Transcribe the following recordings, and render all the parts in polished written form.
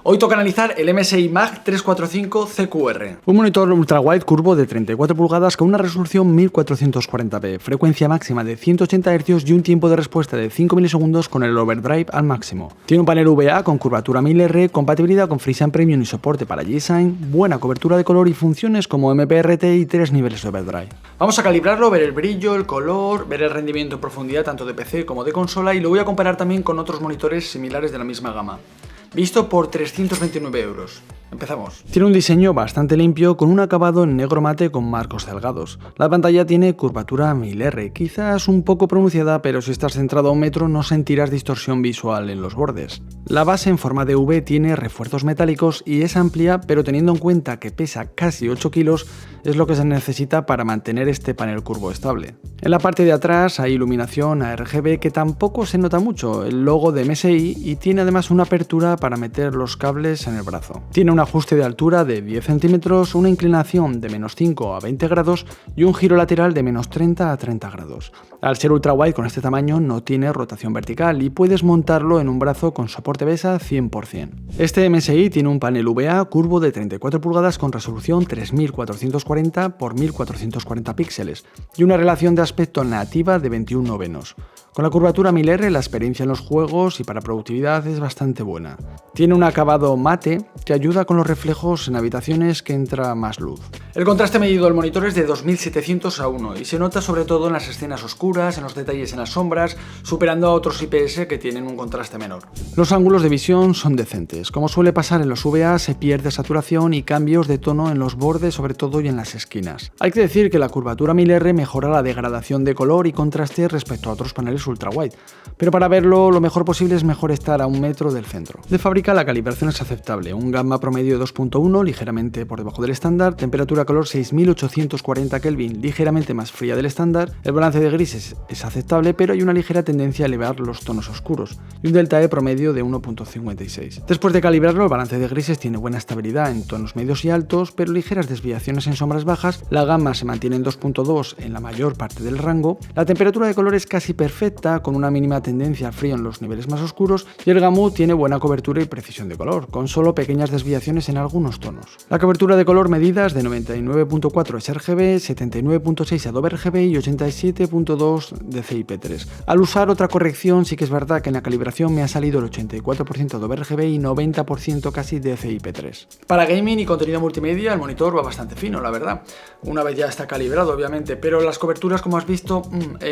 Hoy toca analizar el MSI Mag 345 CQR, un monitor ultrawide curvo de 34 pulgadas con una resolución 1440p, frecuencia máxima de 180 Hz y un tiempo de respuesta de 5 milisegundos con el overdrive al máximo. Tiene un panel VA con curvatura 1000R, compatibilidad con FreeSync Premium y soporte para G-Sync, buena cobertura de color y funciones como MPRT y 3 niveles de overdrive. Vamos a calibrarlo, ver el brillo, el color, ver el rendimiento en profundidad tanto de PC como de consola y lo voy a comparar también con otros monitores similares de la misma gama. Visto por 329 euros. Empezamos. Tiene un diseño bastante limpio con un acabado en negro mate con marcos delgados. La pantalla tiene curvatura 1000R, quizás un poco pronunciada, pero si estás centrado a 1 metro no sentirás distorsión visual en los bordes. La base en forma de V tiene refuerzos metálicos y es amplia, pero teniendo en cuenta que pesa casi 8 kilos, es lo que se necesita para mantener este panel curvo estable. En la parte de atrás hay iluminación ARGB que tampoco se nota mucho, el logo de MSI y tiene además una apertura para meter los cables en el brazo. Tiene un ajuste de altura de 10 centímetros, una inclinación de -5 a 20 grados y un giro lateral de -30 a 30 grados. Al ser ultrawide con este tamaño no tiene rotación vertical y puedes montarlo en un brazo con soporte BESA 100%. Este MSI tiene un panel VA curvo de 34 pulgadas con resolución 3440 x 1440 píxeles y una relación de aspecto nativa de 21/9. Con la curvatura 1000R la experiencia en los juegos y para productividad es bastante buena. Tiene un acabado mate que ayuda con los reflejos en habitaciones que entra más luz. El contraste medido del monitor es de 2700 a 1 y se nota sobre todo en las escenas oscuras, en los detalles en las sombras, superando a otros IPS que tienen un contraste menor. Los ángulos de visión son decentes. Como suele pasar en los VA, se pierde saturación y cambios de tono en los bordes, sobre todo y en las esquinas. Hay que decir que la curvatura 1000R mejora la degradación de color y contraste respecto a otros paneles ultrawide, pero para verlo lo mejor posible es mejor estar a 1 metro del centro. De fábrica la calibración es aceptable, un gamma promedio de 2.1 ligeramente por debajo del estándar, temperatura color 6840 Kelvin ligeramente más fría del estándar, el balance de grises es aceptable pero hay una ligera tendencia a elevar los tonos oscuros y un delta E promedio de 1.56. Después de calibrarlo el balance de grises tiene buena estabilidad en tonos medios y altos pero ligeras desviaciones en sombras bajas, la gamma se mantiene en 2.2 en la mayor parte del rango, la temperatura de color es casi perfecta con una mínima tendencia al frío en los niveles más oscuros y el gamut tiene buena cobertura y precisión de color, con solo pequeñas desviaciones en algunos tonos. La cobertura de color medida es de 99.4 sRGB, 79.6 Adobe RGB y 87.2 DCI-P3. Al usar otra corrección sí que es verdad que en la calibración me ha salido el 84% Adobe RGB y 90% casi DCI-P3. Para gaming y contenido multimedia el monitor va bastante fino, la verdad. Una vez ya está calibrado obviamente, pero las coberturas como has visto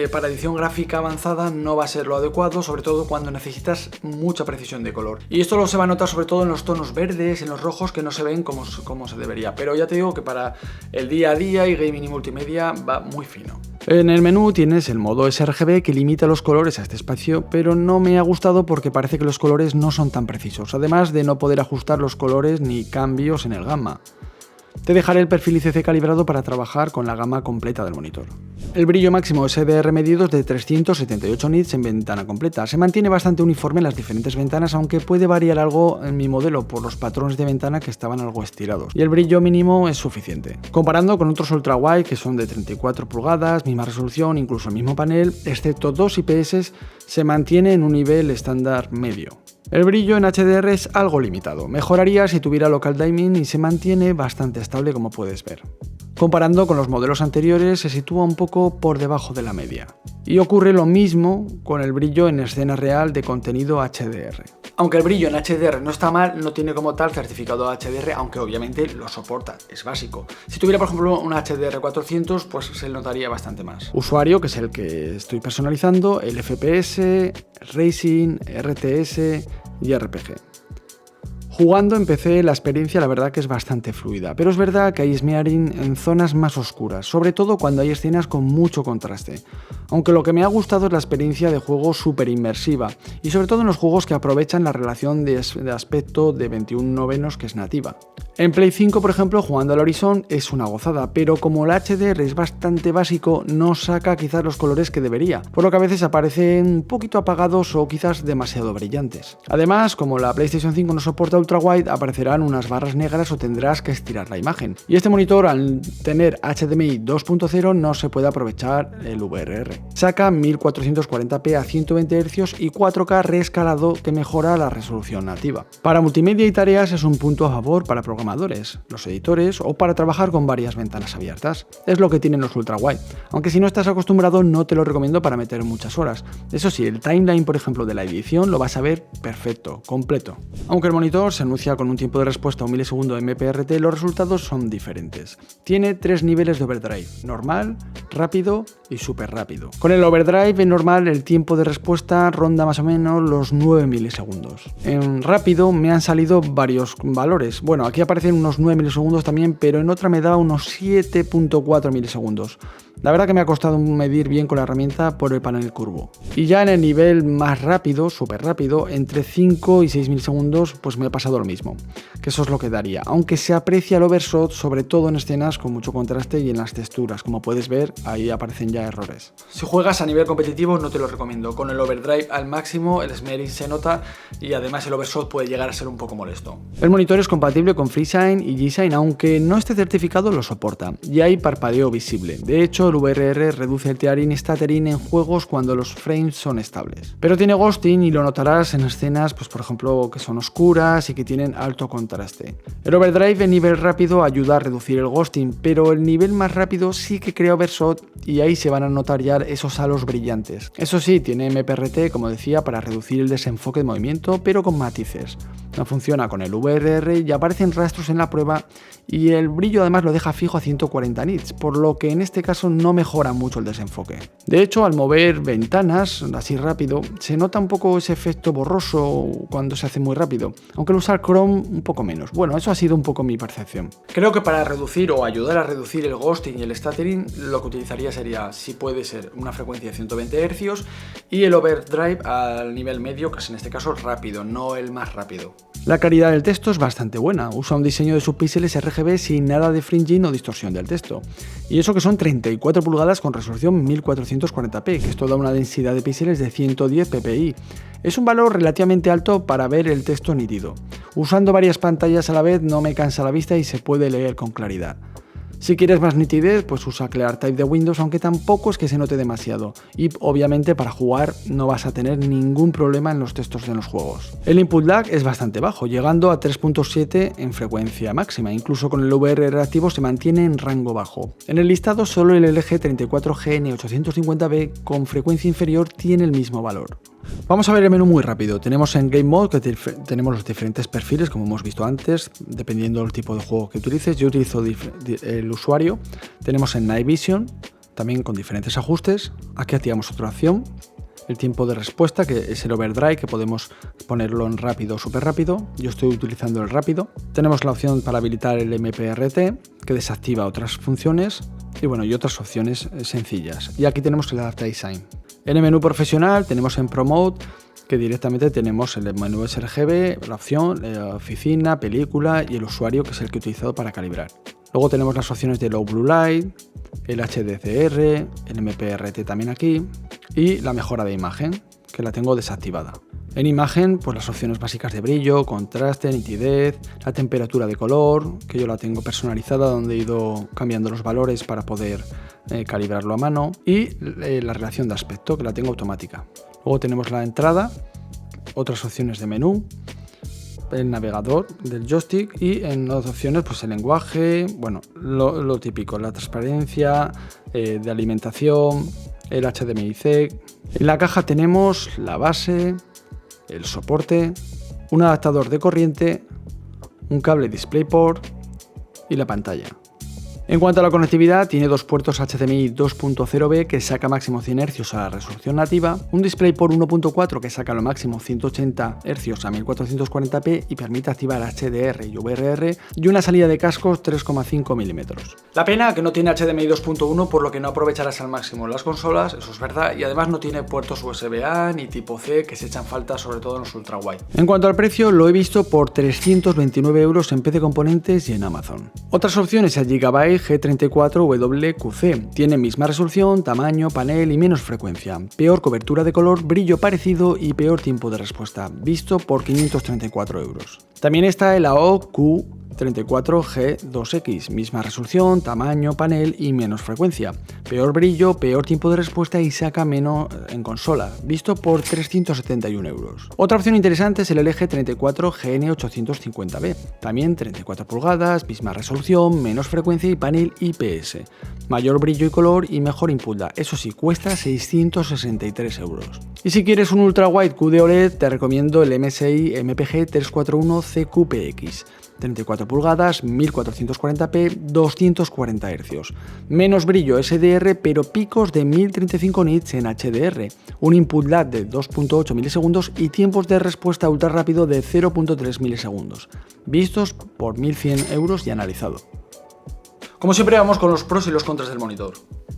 para edición gráfica avanzada no va a ser lo adecuado, sobre todo cuando necesitas mucha precisión de color. Y esto lo se va a notar sobre todo en los tonos verdes, en los rojos que no se ven como se debería. Pero ya te digo que para el día a día y gaming y multimedia va muy fino. En el menú tienes el modo sRGB que limita los colores a este espacio, pero no me ha gustado porque parece que los colores no son tan precisos, además de no poder ajustar los colores ni cambios en el gamma. Te dejaré el perfil ICC calibrado para trabajar con la gama completa del monitor. El brillo máximo SDR medido es de 378 nits en ventana completa. Se mantiene bastante uniforme en las diferentes ventanas, aunque puede variar algo en mi modelo por los patrones de ventana que estaban algo estirados. Y el brillo mínimo es suficiente. Comparando con otros ultrawide que son de 34 pulgadas, misma resolución, incluso el mismo panel, excepto 2 IPS, se mantiene en un nivel estándar medio. El brillo en HDR es algo limitado, mejoraría si tuviera local dimming y se mantiene bastante estable como puedes ver. Comparando con los modelos anteriores se sitúa un poco por debajo de la media. Y ocurre lo mismo con el brillo en escena real de contenido HDR. Aunque el brillo en HDR no está mal, no tiene como tal certificado HDR, aunque obviamente lo soporta, es básico. Si tuviera por ejemplo un HDR 400, pues se notaría bastante más. Usuario, que es el que estoy personalizando, el FPS, el Racing, RTS y RPG. Jugando en PC la experiencia la verdad que es bastante fluida, pero es verdad que hay smearing en zonas más oscuras, sobre todo cuando hay escenas con mucho contraste. Aunque lo que me ha gustado es la experiencia de juego súper inmersiva, y sobre todo en los juegos que aprovechan la relación de aspecto de 21/9 que es nativa. En Play 5, por ejemplo, jugando al Horizon es una gozada, pero como el HDR es bastante básico, no saca quizás los colores que debería, por lo que a veces aparecen un poquito apagados o quizás demasiado brillantes. Además, como la PlayStation 5 no soporta ultrawide, aparecerán unas barras negras o tendrás que estirar la imagen. Y este monitor, al tener HDMI 2.0, no se puede aprovechar el VRR. Saca 1440p a 120 Hz y 4K reescalado que mejora la resolución nativa. Para multimedia y tareas es un punto a favor para programadores, los editores o para trabajar con varias ventanas abiertas. Es lo que tienen los ultrawide, aunque si no estás acostumbrado no te lo recomiendo para meter muchas horas. Eso sí, el timeline, por ejemplo, de la edición lo vas a ver perfecto, completo. Aunque el monitor se anuncia con un tiempo de respuesta a 1 milisegundo MPRT, los resultados son diferentes. Tiene 3 niveles de overdrive: normal, rápido y súper rápido. Con el overdrive en normal el tiempo de respuesta ronda más o menos los 9 milisegundos. En rápido me han salido varios valores. Bueno, aquí aparecen unos 9 milisegundos también, pero en otra me da unos 7.4 milisegundos. La verdad que me ha costado medir bien con la herramienta por el panel curvo. Y ya en el nivel más rápido, súper rápido, entre 5 y 6 milisegundos, pues me ha pasado lo mismo, que eso es lo que daría, aunque se aprecia el overshot, sobre todo en escenas con mucho contraste y en las texturas. Como puedes ver, ahí aparecen ya errores. Si juegas a nivel competitivo no te lo recomiendo. Con el overdrive al máximo, el smearing se nota y además el overshot puede llegar a ser un poco molesto. El monitor es compatible con FreeShine y G-Shine, aunque no esté certificado lo soporta, y hay parpadeo visible. De hecho, el VRR reduce el tearing y stuttering en juegos cuando los frames son estables. Pero tiene ghosting y lo notarás en escenas, pues por ejemplo, que son oscuras y que tienen alto contraste. El overdrive en nivel rápido ayuda a reducir el ghosting, pero el nivel más rápido sí que crea overshot y ahí se van a notar ya esos halos brillantes. Eso sí, tiene MPRT, como decía, para reducir el desenfoque de movimiento, pero con matices. No funciona con el VRR y aparecen rastros en la prueba y el brillo además lo deja fijo a 140 nits, por lo que en este caso no mejora mucho el desenfoque. De hecho, al mover ventanas así rápido, se nota un poco ese efecto borroso cuando se hace muy rápido, aunque al usar Chrome un poco menos. Bueno, eso ha sido un poco mi percepción. Creo que para reducir o ayudar a reducir el ghosting y el stuttering, lo que utilizaría sería, si puede ser, una frecuencia de 120 Hz y el overdrive al nivel medio, que es en este caso rápido, no el más rápido. La calidad del texto es bastante buena, usa un diseño de subpíxeles RGB sin nada de fringing o distorsión del texto. Y eso que son 34 pulgadas con resolución 1440p, que esto da una densidad de píxeles de 110 ppi. Es un valor relativamente alto para ver el texto nítido. Usando varias pantallas a la vez no me cansa la vista y se puede leer con claridad. Si quieres más nitidez, pues usa ClearType de Windows, aunque tampoco es que se note demasiado. Y obviamente para jugar no vas a tener ningún problema en los textos de los juegos. El input lag es bastante bajo, llegando a 3.7 en frecuencia máxima. Incluso con el VRR activo se mantiene en rango bajo. En el listado solo el LG 34GN850B con frecuencia inferior tiene el mismo valor. Vamos a ver el menú muy rápido. Tenemos en Game Mode que tenemos los diferentes perfiles, como hemos visto antes, dependiendo del tipo de juego que utilices. Yo utilizo el usuario. Tenemos en Night Vision, también con diferentes ajustes. Aquí activamos otra opción, el tiempo de respuesta, que es el overdrive, que podemos ponerlo en rápido o súper rápido. Yo estoy utilizando el rápido. Tenemos la opción para habilitar el MPRT, que desactiva otras funciones, y bueno, y otras opciones sencillas. Y aquí tenemos el Art Design. En el menú profesional tenemos en Pro Mode, que directamente tenemos el menú sRGB, la opción, oficina, película y el usuario, que es el que he utilizado para calibrar. Luego tenemos las opciones de Low Blue Light, el HDCR, el MPRT también aquí y la mejora de imagen, que la tengo desactivada. En imagen, pues las opciones básicas de brillo, contraste, nitidez, la temperatura de color, que yo la tengo personalizada, donde he ido cambiando los valores para poder calibrarlo a mano, y la relación de aspecto, que la tengo automática. Luego tenemos la entrada, otras opciones de menú, el navegador del joystick y en otras opciones pues el lenguaje, bueno, lo típico, la transparencia, de alimentación, el HDMI-C. En la caja tenemos la base, el soporte, un adaptador de corriente, un cable DisplayPort y la pantalla. En cuanto a la conectividad, tiene dos puertos HDMI 2.0B que saca máximo 100 Hz a la resolución nativa, un DisplayPort 1.4 que saca lo máximo 180 Hz a 1440p y permite activar HDR y VRR, y una salida de cascos 3,5 mm. La pena que no tiene HDMI 2.1, por lo que no aprovecharás al máximo las consolas, eso es verdad, y además no tiene puertos USB-A ni tipo C que se echan falta sobre todo en los ultrawide. En cuanto al precio, lo he visto por 329 € en PC Componentes y en Amazon. Otras opciones, el Gigabyte G34WQC, tiene misma resolución, tamaño, panel y menos frecuencia, peor cobertura de color, brillo parecido y peor tiempo de respuesta, visto por 534 €. También está el AOC Q34G2X, misma resolución, tamaño, panel y menos frecuencia, peor brillo, peor tiempo de respuesta y saca menos en consola, visto por 371 €. Otra opción interesante es el LG 34GN850B, también 34 pulgadas, misma resolución, menos frecuencia y panel IPS, mayor brillo y color y mejor input lag, eso sí, cuesta 663 €. Y si quieres un ultrawide QD OLED, te recomiendo el MSI MPG 341 CQPX. 34 pulgadas, 1440p, 240 Hz. Menos brillo SDR, pero picos de 1035 nits en HDR, un input lag de 2.8 milisegundos y tiempos de respuesta ultra rápido de 0.3 milisegundos, vistos por 1100 € y analizado. Como siempre, vamos con los pros y los contras del monitor.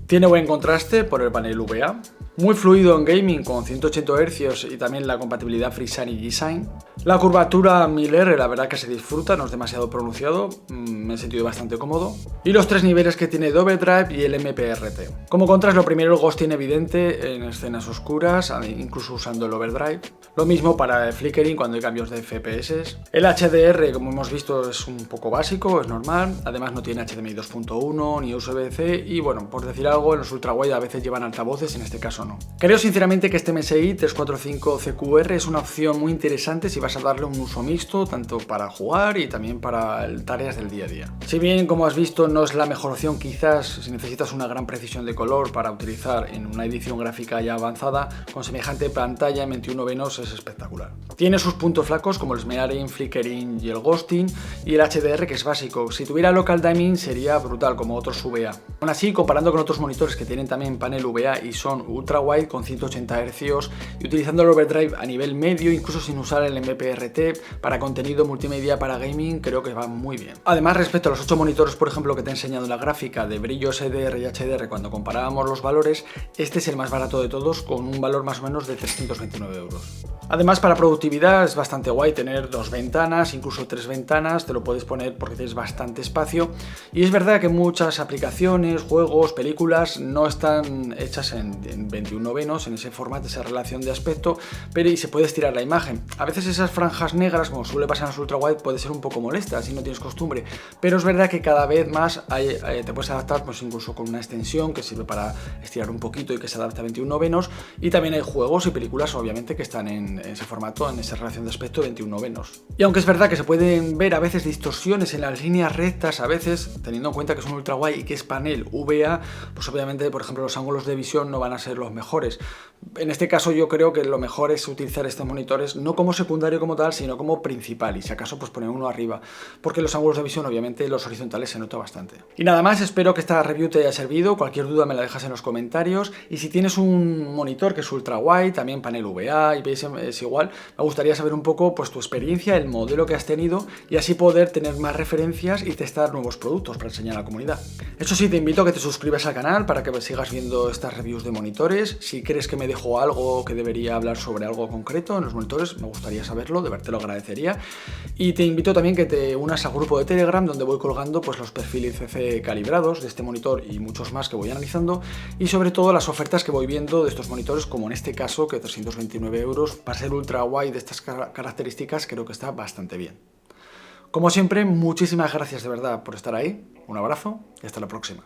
Tiene buen contraste por el panel VA, muy fluido en gaming con 180 Hz y también la compatibilidad FreeSync y G-Sync. La curvatura 1000R, la verdad que se disfruta, no es demasiado pronunciado, me he sentido bastante cómodo. Y los tres niveles que tiene de overdrive y el MPRT. Como contraste, lo primero, el ghosting evidente en escenas oscuras, incluso usando el overdrive. Lo mismo para el flickering cuando hay cambios de FPS. El HDR, como hemos visto, es un poco básico, es normal. Además no tiene HDMI 2.1 ni USB-C y bueno, por decir algo, en los ultrawide a veces llevan altavoces, en este caso no. Creo sinceramente que este MSI 345 CQR es una opción muy interesante si vas a darle un uso mixto, tanto para jugar y también para tareas del día a día. Si bien, como has visto, no es la mejor opción quizás si necesitas una gran precisión de color para utilizar en una edición gráfica ya avanzada, con semejante pantalla en 21 venos es espectacular. Tiene sus puntos flacos como el smearing, flickering y el ghosting, y el HDR, que es básico. Si tuviera local dimming sería brutal como otros VA. Aún así, comparando con otros monitores que tienen también panel VA y son ultra wide con 180 Hz y utilizando el overdrive a nivel medio, incluso sin usar el MPRT para contenido multimedia para gaming, creo que va muy bien. Además, respecto a los 8 monitores, por ejemplo, que te he enseñado en la gráfica de brillo SDR y HDR, cuando comparábamos los valores, este es el más barato de todos, con un valor más o menos de 329 €. Además, para productividad es bastante guay tener 2 ventanas, incluso 3 ventanas, te lo puedes poner porque tienes bastante espacio. Y es verdad que muchas aplicaciones, juegos, películas no están hechas en 21 venos, en ese formato, esa relación de aspecto, pero y se puede estirar la imagen. A veces esas franjas negras, como suele pasar en los ultrawide, puede ser un poco molesta si no tienes costumbre, pero es verdad que cada vez más te puedes adaptar, pues incluso con una extensión que sirve para estirar un poquito y que se adapta a 21 venos, y también hay juegos y películas obviamente que están en ese formato, en esa relación de aspecto 21 venos. Y aunque es verdad que se pueden ver a veces distorsiones en las líneas rectas, a veces, teniendo en cuenta que es un ultrawide y que es panel VA, pues obviamente, por ejemplo, los ángulos de visión no van a ser los mejores. En este caso yo creo que lo mejor es utilizar estos monitores no como secundario como tal, sino como principal, y si acaso pues poner uno arriba, porque los ángulos de visión obviamente los horizontales se nota bastante. Y nada más, espero que esta review te haya servido. Cualquier duda me la dejas en los comentarios, y si tienes un monitor que es ultra wide, también panel VA, IPS es igual, me gustaría saber un poco pues tu experiencia, el modelo que has tenido, y así poder tener más referencias y testar nuevos productos para enseñar a la comunidad. Eso sí, te invito a que te suscribas al canal para que sigas viendo estas reviews de monitores. Si crees que me dejo algo, que debería hablar sobre algo concreto en los monitores, me gustaría saberlo, de verdad te lo agradecería. Y te invito también que te unas al grupo de Telegram, donde voy colgando pues los perfiles CC calibrados de este monitor y muchos más que voy analizando, y sobre todo las ofertas que voy viendo de estos monitores, como en este caso, que 329 € para ser ultra wide de estas características creo que está bastante bien. Como siempre, muchísimas gracias de verdad por estar ahí, un abrazo y hasta la próxima.